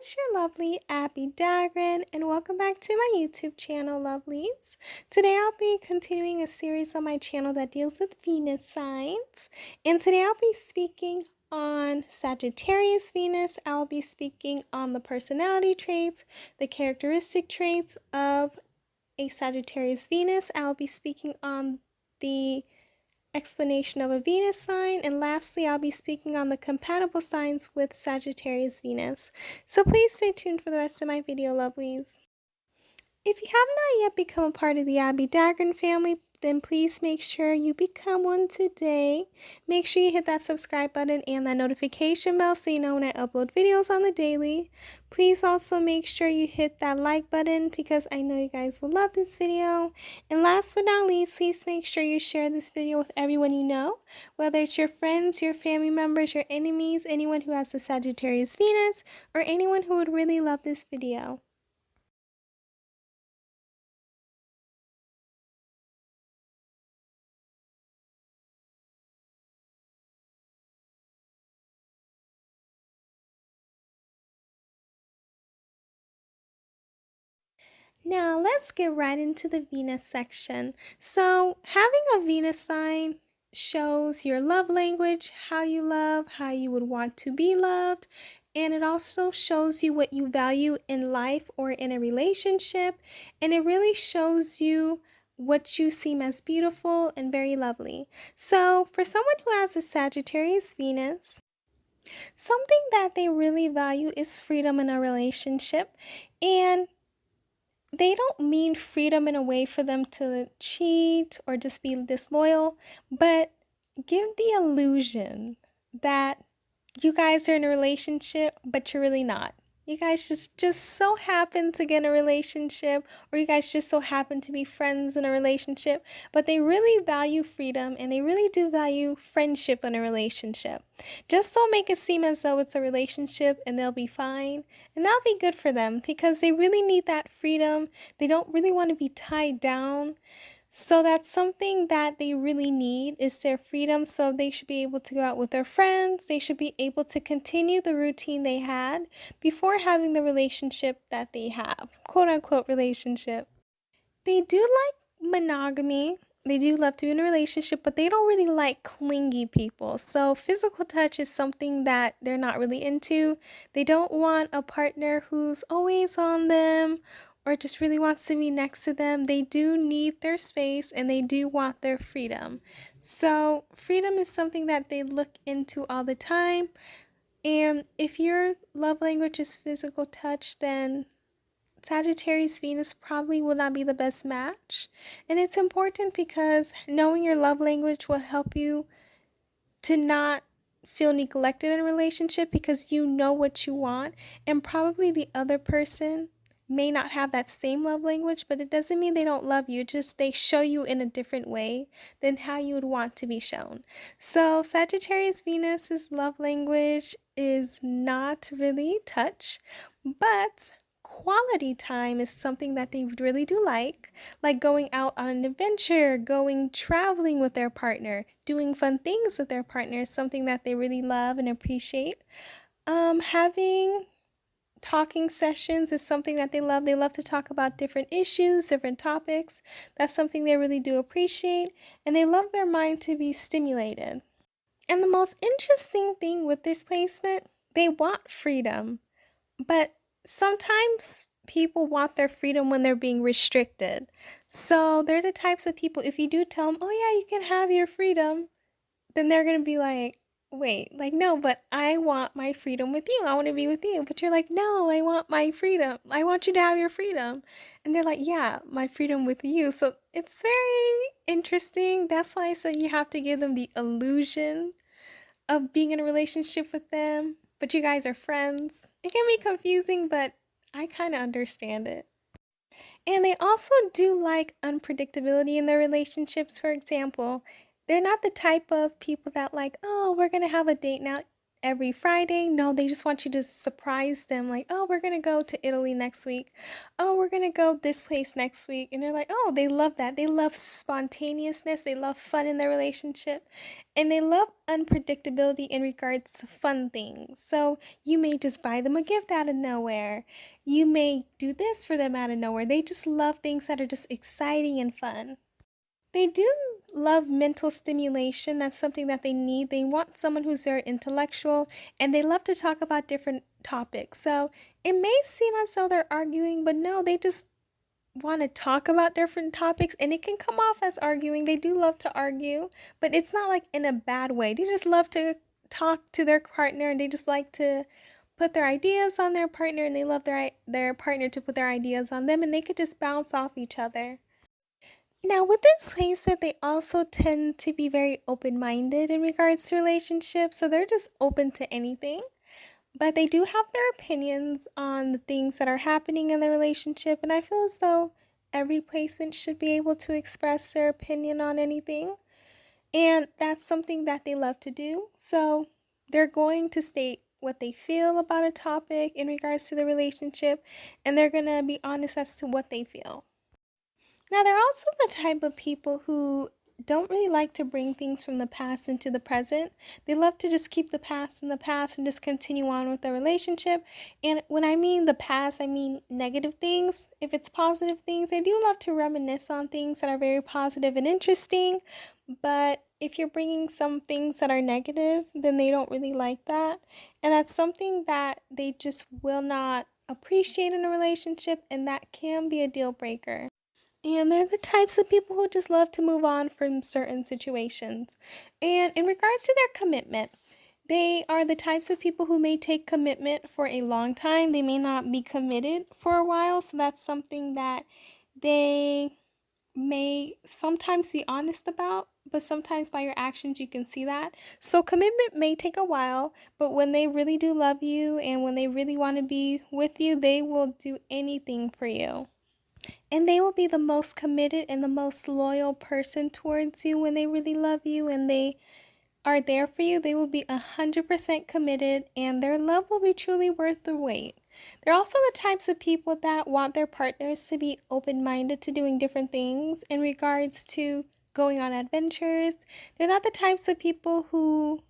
it's your lovely Abbie Dagrin, and welcome back to my YouTube channel, lovelies. Today I'll be continuing a series on my channel that deals with Venus signs, and today I'll be speaking on Sagittarius Venus. I'll be speaking on the personality traits, the characteristic traits of a Sagittarius Venus. I'll be speaking on the explanation of a Venus sign, and lastly I'll be speaking on the compatible signs with Sagittarius Venus. So please stay tuned for the rest of my video, lovelies. If you have not yet become a part of the Abbie Dagrin family, then please make sure you become one today. Make sure you hit that subscribe button and that notification bell so you know when I upload videos on the daily. Please also make sure you hit that like button because I know you guys will love this video. And last but not least, please make sure you share this video with everyone you know, whether it's your friends, your family members, your enemies, anyone who has the Sagittarius Venus, or anyone who would really love this video. Now, let's get right into the Venus section. So, having a Venus sign shows your love language, how you would want to be loved, and it also shows you what you value in life or in a relationship, and it really shows you what you seem as beautiful and very lovely. So, for someone who has a Sagittarius Venus, something that they really value is freedom in a relationship, and they don't mean freedom in a way for them to cheat or just be disloyal, but give the illusion that you guys are in a relationship, but you're really not. You guys just so happen to get in a relationship, or you guys just so happen to be friends in a relationship, but they really value freedom and they really do value friendship in a relationship. Just don't make it seem as though it's a relationship and they'll be fine, and that'll be good for them because they really need that freedom. They don't really want to be tied down. So that's something that they really need, is their freedom. So they should be able to go out with their friends. They should be able to continue the routine they had before having the relationship that they have, quote unquote relationship. They do like monogamy. They do love to be in a relationship, but they don't really like clingy people. So physical touch is something that they're not really into. They don't want a partner who's always on them or just really wants to be next to them. They do need their space and they do want their freedom. So freedom is something that they look into all the time. And if your love language is physical touch, then Sagittarius Venus probably will not be the best match. And it's important because knowing your love language will help you to not feel neglected in a relationship because you know what you want, and probably the other person may not have that same love language, but it doesn't mean they don't love you. Just they show you in a different way than how you would want to be shown. So Sagittarius Venus's love language is not really touch, but quality time is something that they really do like going out on an adventure, going traveling with their partner, doing fun things with their partner is something that they really love and appreciate. Having talking sessions is something that they love. They love to talk about different issues, different topics. That's something they really do appreciate, and they love their mind to be stimulated. And the most interesting thing with this placement, they want freedom, but sometimes people want their freedom when they're being restricted. So they're the types of people, if you do tell them, oh yeah, you can have your freedom, then they're going to be like, wait, like, no, but I want my freedom with you. I want to be with you. But you're like, no, I want my freedom. I want you to have your freedom. And they're like, yeah, my freedom with you. So it's very interesting. That's why I said you have to give them the illusion of being in a relationship with them, but you guys are friends. It can be confusing, but I kind of understand it. And they also do like unpredictability in their relationships. For example, they're not the type of people that like, oh, we're going to have a date now. every Friday. No, they just want you to surprise them, like, oh, we're going to go to Italy next week. Oh, we're going to go this place next week. And they're like, oh, they love that. They love spontaneousness. They love fun in their relationship. And they love unpredictability in regards to fun things. So you may just buy them a gift out of nowhere. You may do this for them out of nowhere. They just love things that are just exciting and fun. They do love mental stimulation. That's something that they need. They want someone who's very intellectual, and they love to talk about different topics. So it may seem as though they're arguing, but no, they just want to talk about different topics, and it can come off as arguing. They do love to argue, but it's not like in a bad way. They just love to talk to their partner, and they just like to put their ideas on their partner, and they love their partner to put their ideas on them, and they could just bounce off each other. Now, with this placement, they also tend to be very open-minded in regards to relationships, so they're just open to anything. But they do have their opinions on the things that are happening in their relationship, and I feel as though every placement should be able to express their opinion on anything, and that's something that they love to do. So they're going to state what they feel about a topic in regards to the relationship, and they're going to be honest as to what they feel. Now, they're also the type of people who don't really like to bring things from the past into the present. They love to just keep the past in the past and just continue on with the relationship. And when I mean the past, I mean negative things. If it's positive things, they do love to reminisce on things that are very positive and interesting. But if you're bringing some things that are negative, then they don't really like that. And that's something that they just will not appreciate in a relationship, and that can be a deal breaker. And they're the types of people who just love to move on from certain situations. And in regards to their commitment, they are the types of people who may take commitment for a long time. They may not be committed for a while. So that's something that they may sometimes be honest about, but sometimes by your actions you can see that. So commitment may take a while, but when they really do love you and when they really want to be with you, they will do anything for you. And they will be the most committed and the most loyal person towards you when they really love you and they are there for you. They will be 100% committed, and their love will be truly worth the wait. They're also the types of people that want their partners to be open-minded to doing different things in regards to going on adventures. They're not the types of people who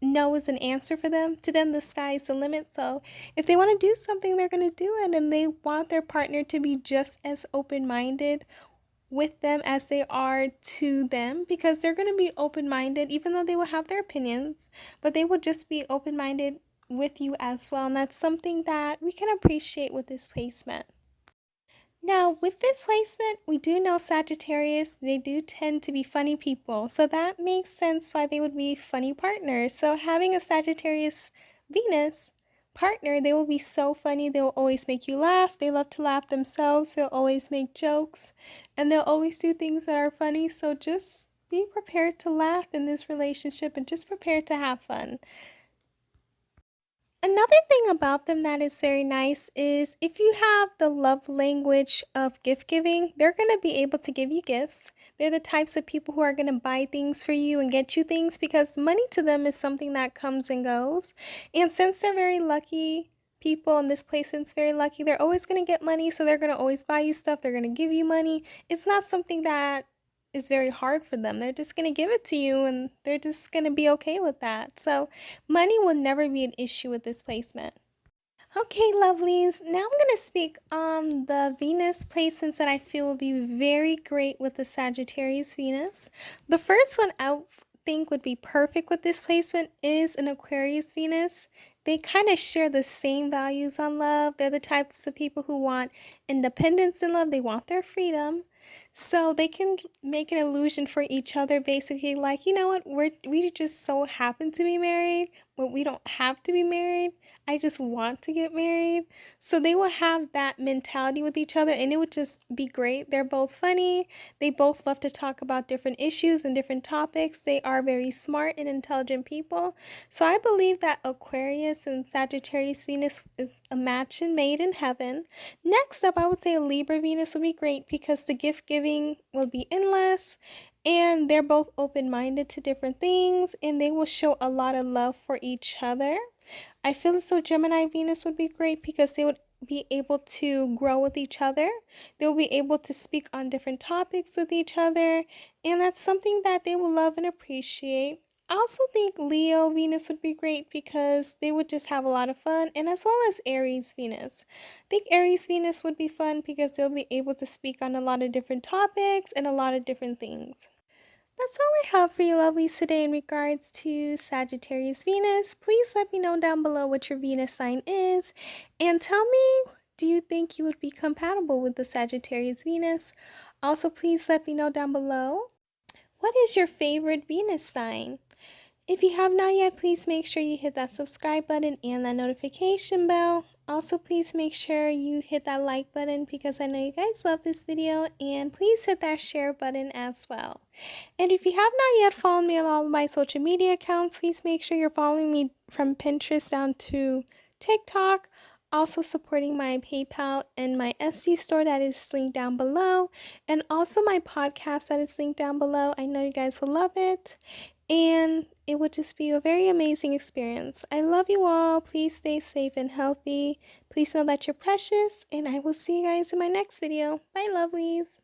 no is an answer for them. To them, the sky is the limit. So if they want to do something, they're going to do it. And they want their partner to be just as open-minded with them as they are to them, because they're going to be open-minded, even though they will have their opinions, but they will just be open-minded with you as well. And that's something that we can appreciate with this placement. Now, with this placement, we do know Sagittarius, they do tend to be funny people. So that makes sense why they would be funny partners. So having a Sagittarius Venus partner, they will be so funny. They will always make you laugh. They love to laugh themselves. They'll always make jokes. And they'll always do things that are funny. So just be prepared to laugh in this relationship and just prepared to have fun. Another thing about them that is very nice is if you have the love language of gift giving, they're going to be able to give you gifts. They're the types of people who are going to buy things for you and get you things, because money to them is something that comes and goes. And since they're very lucky people and this placement's very lucky, they're always going to get money. So they're going to always buy you stuff. They're going to give you money. It's not something that is very hard for them. They're just going to give it to you, and they're just going to be okay with that. So money will never be an issue with this placement. Okay, lovelies, now I'm going to speak on the Venus placements that I feel will be very great with the Sagittarius Venus. The first one I think would be perfect with this placement is an Aquarius Venus. They kind of share the same values on love. They're the types of people who want independence in love. They want their freedom. So they can make an illusion for each other, basically like, you know what, we just so happen to be married, but we don't have to be married. I just want to get married. So they will have that mentality with each other, and it would just be great. They're both funny. They both love to talk about different issues and different topics. They are very smart and intelligent people. So I believe that Aquarius and Sagittarius Venus is a match made in heaven. Next up, I would say a Libra Venus would be great because the gift giving will be endless, And they're both open-minded to different things, and they will show a lot of love for each other. I feel as though Gemini Venus would be great because they would be able to grow with each other. They'll be able to speak on different topics with each other, and that's something that they will love and appreciate. I also think Leo Venus would be great because they would just have a lot of fun, and as well as Aries Venus. I think Aries Venus would be fun because they'll be able to speak on a lot of different topics and a lot of different things. That's all I have for you lovelies today in regards to Sagittarius Venus. Please let me know down below what your Venus sign is, and tell me, do you think you would be compatible with the Sagittarius Venus? Also, please let me know down below, what is your favorite Venus sign? If you have not yet, please make sure you hit that subscribe button and that notification bell. Also, please make sure you hit that like button because I know you guys love this video, and please hit that share button as well. And if you have not yet followed me on all of my social media accounts, please make sure you're following me from Pinterest down to TikTok. Also supporting my PayPal and my Etsy store that is linked down below. And also my podcast that is linked down below. I know you guys will love it. And it would just be a very amazing experience. I love you all. Please stay safe and healthy. Please know that you're precious. And I will see you guys in my next video. Bye, lovelies.